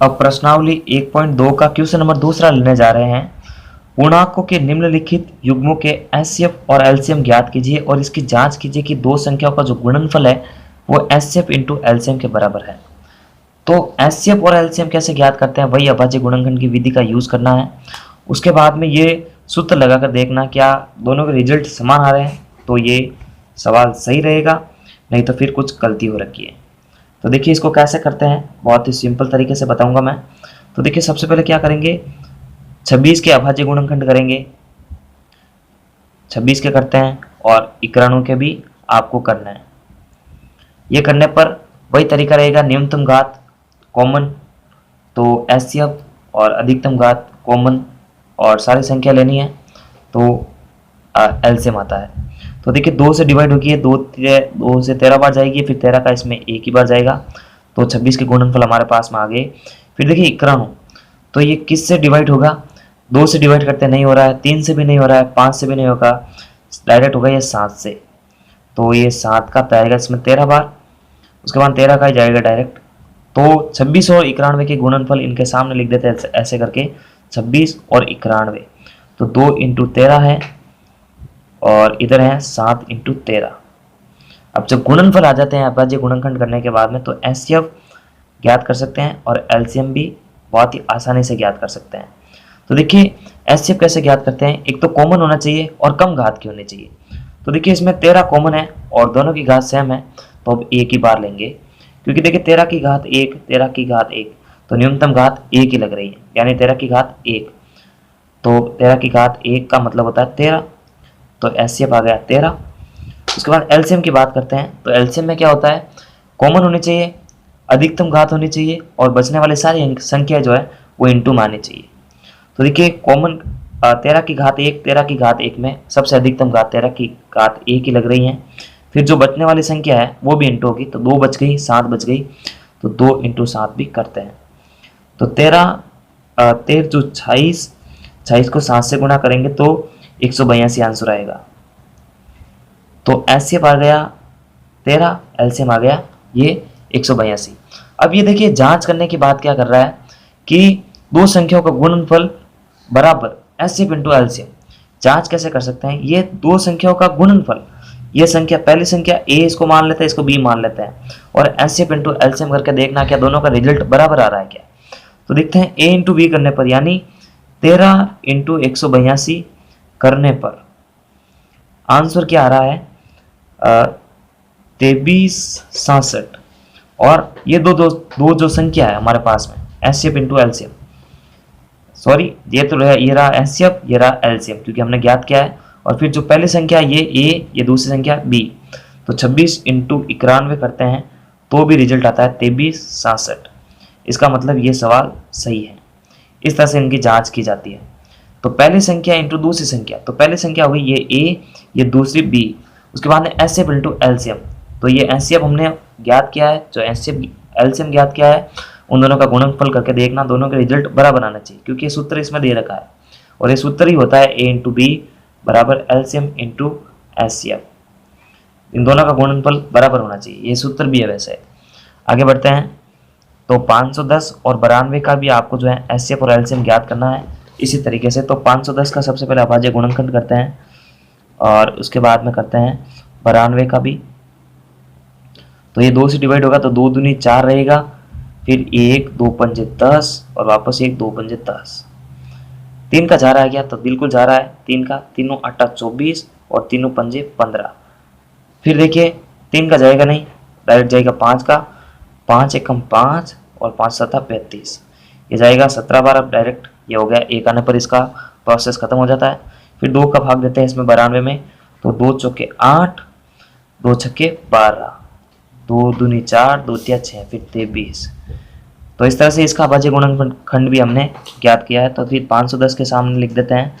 अब प्रश्नावली 1.2 का क्वेश्चन नंबर दूसरा लेने जा रहे हैं। पूर्णांकों के निम्नलिखित युग्मों के एचसीएफ और एलसीएम ज्ञात कीजिए और इसकी जांच कीजिए कि दो संख्याओं का जो गुणनफल है वो एचसीएफ इंटू एलसीएम के बराबर है। तो एचसीएफ और एलसीएम कैसे ज्ञात करते हैं, वही अभाज्य गुणनखंड की विधि का यूज करना है। उसके बाद में ये सूत्र लगाकर देखना क्या दोनों के रिजल्ट समान आ रहे हैं, तो ये सवाल सही रहेगा, नहीं तो फिर कुछ गलती हो रखी है। तो देखिए इसको कैसे करते हैं, बहुत ही सिंपल तरीके से बताऊंगा मैं। तो देखिए सबसे पहले क्या करेंगे, 26 के अभाज्य गुणनखंड करेंगे, 26 के करते हैं और 91 के भी आपको करना है। ये करने पर वही तरीका रहेगा, न्यूनतम घात कॉमन तो एचसीएफ और अधिकतम घात कॉमन और सारी संख्या लेनी है तो एलसीएम आता है। तो देखिए 2 से डिवाइड होगी, 2 से 13 बार जाएगी, फिर 13 का इसमें एक ही बार जाएगा, तो 26 के गुणनफल हमारे पास में आ गए। फिर देखिए 91, तो ये किस से डिवाइड होगा, 2 से डिवाइड करते नहीं हो रहा है, 3 से भी नहीं हो रहा है, 5 से भी नहीं होगा, डायरेक्ट होगा ये 7 से। तो ये 7 का जाएगा इसमें 13 बार, उसके बाद 13 का ही जाएगा डायरेक्ट। तो 26 और 91 के गुणनफल इनके सामने लिख देते हैं ऐसे करके, 26 और 91, तो 2 इंटू 13 है और इधर है 7 इंटू 13। अब जब गुणनफल आ जाते हैं अभाज्य गुणनखंड करने के बाद में, तो एचसीएफ ज्ञात कर सकते हैं और एलसीएम भी बहुत ही आसानी से ज्ञात कर सकते हैं। तो देखिए एचसीएफ कैसे ज्ञात करते हैं, एक तो कॉमन होना चाहिए और कम घात की होनी चाहिए। तो देखिए इसमें 13 कॉमन है और दोनों की घात सेम है, तो अब एक ही बार लेंगे, क्योंकि देखिए 13 की घात 1, 13 की घात 1, तो न्यूनतम घात 1 ही लग रही है, यानी 13 की घात 1, तो 13 की घात 1 का मतलब होता है 13, तो एचसीएफ आ गया 13। उसके बाद एलसीएम की बात करते हैं, तो एलसीएम में क्या होता है, कॉमन होनी चाहिए, अधिकतम घात होनी चाहिए और बचने वाली सारी संख्या जो है वो इंटू में आनी चाहिए। तो देखिए कॉमन 13 की घात 1, 13 की घात 1 में सबसे अधिकतम घात 13 की घात 1 ही लग रही है, फिर जो बचने वाली संख्या है वो भी इंटू होगी, तो 2 बच गई, 7 बच गई, तो 2 इंटू 7 भी करते हैं। तो 13 जो 26 को 7 से गुणा करेंगे तो 182 आंसर आएगा। तो एचसीएफ आ गया 13, एलसीएम आ गया ये 182। अब ये देखिए जांच करने की बात क्या कर रहा है कि दो संख्याओं का गुणनफल बराबर एचसीएफ इंटू एलसीएम। जांच कैसे कर सकते हैं, ये दो संख्याओं का गुणनफल, ये संख्या पहली संख्या ए इसको मान लेते हैं, इसको बी मान लेते हैं, और एचसीएफ इंटू एलसीएम करके देखना क्या दोनों का रिजल्ट बराबर आ रहा है क्या। तो देखते हैं ए इंटू बी करने पर, यानी 13 इंटू 182 करने पर आंसर क्या आ रहा है 2367। और ये दो जो संख्या है हमारे पास में एचसीएफ इंटू एलसीएम, सॉरी ये तो रहा, ये रहा एचसीएफ, ये रहा एलसीएम, क्योंकि हमने ज्ञात किया है। और फिर जो पहली संख्या ये ए, ये दूसरी संख्या बी, तो 26 इंटू 91 करते हैं तो भी रिजल्ट आता है 2367। इसका मतलब ये सवाल सही है। इस तरह से इनकी जांच की जाती है। तो पहली संख्या इंटू दूसरी संख्या, तो पहली संख्या हुई ये ए, ये दूसरी बी, उसके बाद में एचसीएफ इंटू एलसीएम, तो ये एचसीएफ हमने ज्ञात किया है, जो एचसीएफ एलसीएम ज्ञात किया है, उन दोनों का गुणनफल करके देखना दोनों के रिजल्ट बराबर आना चाहिए, क्योंकि ये सूत्र इसमें दे रखा है और ये सूत्र ही होता है ए इंटू बी बराबर एलसीएम इंटू एचसीएफ। इन दोनों का गुणनफल बराबर होना चाहिए, ये सूत्र भी है। वैसे आगे बढ़ते हैं, तो 510 और 92 का भी आपको जो है एचसीएफ और एलसीएम ज्ञात करना है इसी तरीके से। तो 510 का सबसे पहले अभाज्य गुणनखंड करते हैं और उसके बाद में करते हैं 92 का भी। तो ये 2 से डिवाइड होगा तो 2 दूनी 4 रहेगा, फिर 1 2 पंजे 10 और वापस 1 2 पंजे 10। 3 का जा रहा है क्या, तो बिल्कुल जा रहा है 3 का, 3 8 24 और 3 पंजे 15। फिर देखिए 3 का जाएगा नहीं, डायरेक्ट जाएगा 5 का, 5 एकम 5 और 5 7 35, ये जाएगा 17 बार। अब डायरेक्ट ये हो गया, एक आने पर इसका प्रोसेस खत्म हो जाता है। फिर 2 का भाग देते हैं इसमें 92 में, तो 2 चौके 8, 2 छक्के 12, 2 दूनी 4, 2 तिया 6, फिर 23। तो इस तरह से इसका अभाज्य गुणनखंड भी हमने ज्ञात किया है। तो फिर 510 के सामने लिख देते हैं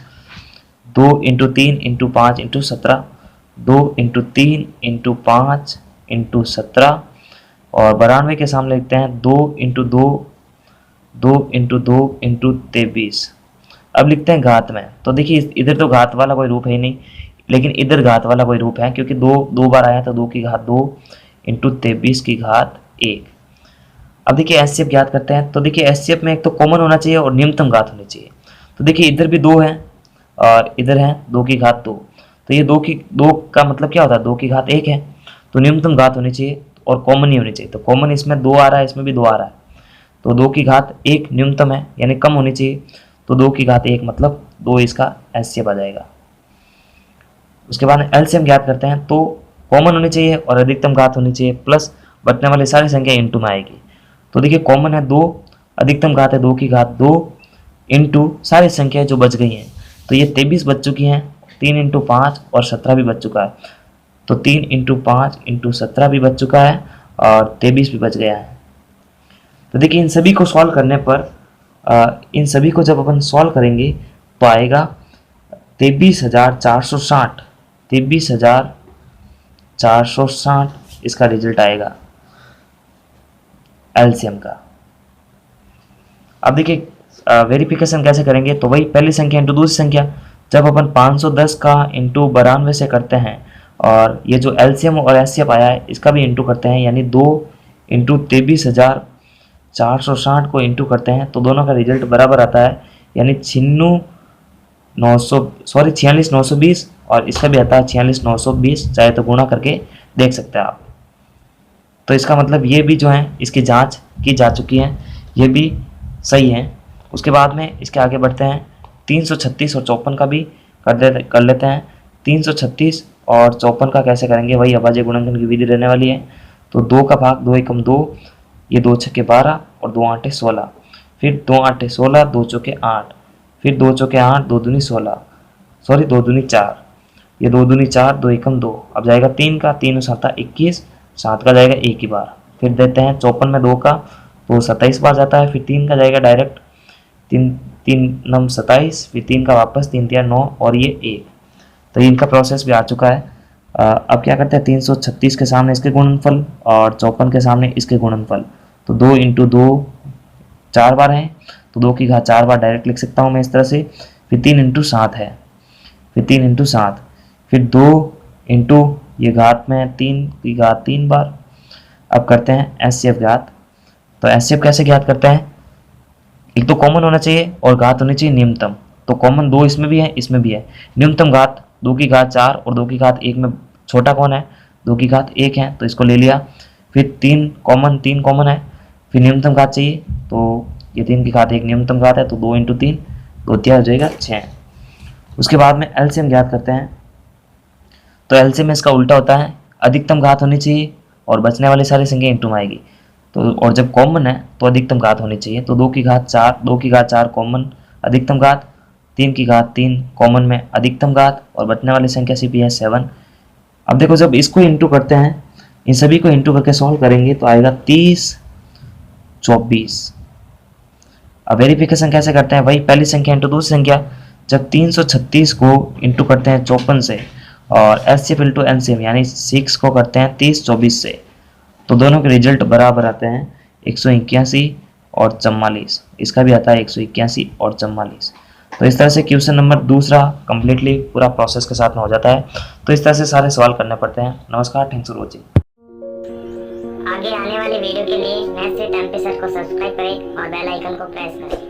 2 into 3 into 5 into 17, 2 into 3 into 5 into 17, और 92 के सामने लिखते हैं 2 इंटू 2 2 इंटू 2 इंटू 23। अब लिखते हैं घात में, तो देखिए इधर तो घात वाला कोई रूप है ही नहीं, लेकिन इधर घात वाला कोई रूप है, क्योंकि 2 बार आया तो 2 की घात 2 इंटू 23 की घात 1। अब देखिए एचसीएफ ज्ञात करते हैं, तो देखिए एचसीएफ में एक तो कॉमन होना चाहिए और न्यूनतम घात होनी चाहिए। तो देखिए इधर भी 2 है और इधर है 2 की घात 2, तो ये 2 का मतलब क्या होता है, 2 की घात 1 है, तो न्यूनतम घात होनी चाहिए और कॉमन नहीं होनी चाहिए। तो कॉमन इसमें 2 आ रहा है, इसमें भी 2 आ रहा है, तो 2 की घात 1 न्यूनतम है यानी कम होनी चाहिए, तो 2 की घात 1 मतलब 2 इसका एचसीएफ आ जाएगा। उसके बाद एलसीएम ज्ञात करते हैं, तो कॉमन होनी चाहिए और अधिकतम घात होनी चाहिए प्लस बचने वाली सारी संख्या इंटू में आएगी। तो देखिए कॉमन है 2, अधिकतम घात है 2 की घात 2 इंटू सारी संख्याएं जो बच गई हैं, तो ये 23 बच चुकी हैं, 3 इंटू 5 और 17 भी बच चुका है, तो 3 इंटू 5 इंटू 17 भी बच चुका है और 23 भी बच गया है। तो देखिए इन सभी को सॉल्व करने पर इन सभी को जब अपन सॉल्व करेंगे तो आएगा 23,460, 23,460 इसका रिजल्ट आएगा एलसीएम का। अब देखिए वेरिफिकेशन कैसे करेंगे, तो वही पहली संख्या इंटू दूसरी संख्या, जब अपन 510 का इंटू 92 से करते हैं और ये जो एलसीएम और एचसीएफ आया है इसका भी इंटू करते हैं, यानी 2 इंटू 23,460 को इंटू करते हैं तो दोनों का रिजल्ट बराबर आता है, यानी 46,920 और इसका भी आता है 46,920, चाहे तो गुणा करके देख सकते हैं आप। तो इसका मतलब ये भी जो है इसकी जांच की जा चुकी है, ये भी सही है। उसके बाद में इसके आगे बढ़ते हैं, 336 और 54 का भी कर लेते हैं। 336 और 54 का कैसे करेंगे, वही अभाज्य गुणनखंड की विधि रहने वाली है। तो 2 का भाग 2 एकम 2, ये 2 छक्के 12 और 2 आठे 16, फिर 2 आठे 16, 2 चौके 8, फिर 2 चौके 8, 2 दूनी 16, सॉरी 2 दूनी 4, ये 2 दूनी 4, 2 एकम 2, अब जाएगा 3 का, 3 7 21, 7 का जाएगा एक ही बार, फिर देते हैं 54 में 2 का तो 27 बार जाता है, फिर 3 का जाएगा डायरेक्ट, 3 नम 27, फिर 3 का वापस, 3 3 9 और ये 1। तो इनका प्रोसेस भी आ चुका है। अब क्या करते हैं, 336 के सामने इसके गुणनफल और 54 के सामने इसके गुणनफल, तो 2 इंटू 2 4 बार है, तो 2 की घात 4 बार डायरेक्ट लिख सकता हूँ मैं इस तरह से, फिर 3 इंटू 7 है, फिर 3 इंटू 7, फिर 2 इंटू ये घात में 3 की घात 3 बार। अब करते हैं एचसीएफ ज्ञात। तो एचसीएफ कैसे ज्ञात करते हैं, एक तो कॉमन होना चाहिए और घात होनी चाहिए न्यूनतम, तो कॉमन 2 इसमें भी है इसमें भी है, न्यूनतम घात 2 की घात 4 और 2 की घात 1 में छोटा कौन है, 2 की घात 1 है तो इसको ले लिया, फिर 3 कॉमन है, फिर न्यूनतम घात चाहिए, तो ये 3 की घात 1 न्यूनतम घात है, तो 2 इंटू 3 तो दिया हो जाएगा 6। उसके बाद में एलसीएम ज्ञात करते हैं। तो एलसीएम में इसका उल्टा होता है, अधिकतम घात होनी चाहिए और बचने वाली सारी संख्या इंटू में आएगी, तो और जब कॉमन है तो अधिकतम घात होनी चाहिए, तो 2 की घात 4 कॉमन अधिकतम घात, 3 की घात 3 कॉमन में अधिकतम घात और बचने वाली संख्या सीपी है 7। अब देखो जब इसको इंटू करते हैं, इन सभी को इंटू करके सॉल्व करेंगे तो आएगा 30 24। अब वेरिफिकेशन कैसे करते हैं, वही पहली संख्या इंटू दूसरी संख्या, जब 336 को इंटू करते हैं 54 से और एचसीएफ इंटू एलसीएम यानी 6 को करते हैं 30 24 से, तो दोनों के रिजल्ट बराबर आते हैं 181 और 44, इसका भी आता है 181 और 44। तो इस तरह से क्वेश्चन नंबर दूसरा कंप्लीटली पूरा प्रोसेस के साथ में हो जाता है। तो इस तरह से सारे सवाल करने पड़ते हैं। नमस्कार, थैंक्स फॉर वॉचिंग। आगे आने वाले वीडियो के लिए नेक्स्ट टाइम पे सर को सब्सक्राइब करें और बेल आइकन को प्रेस करें।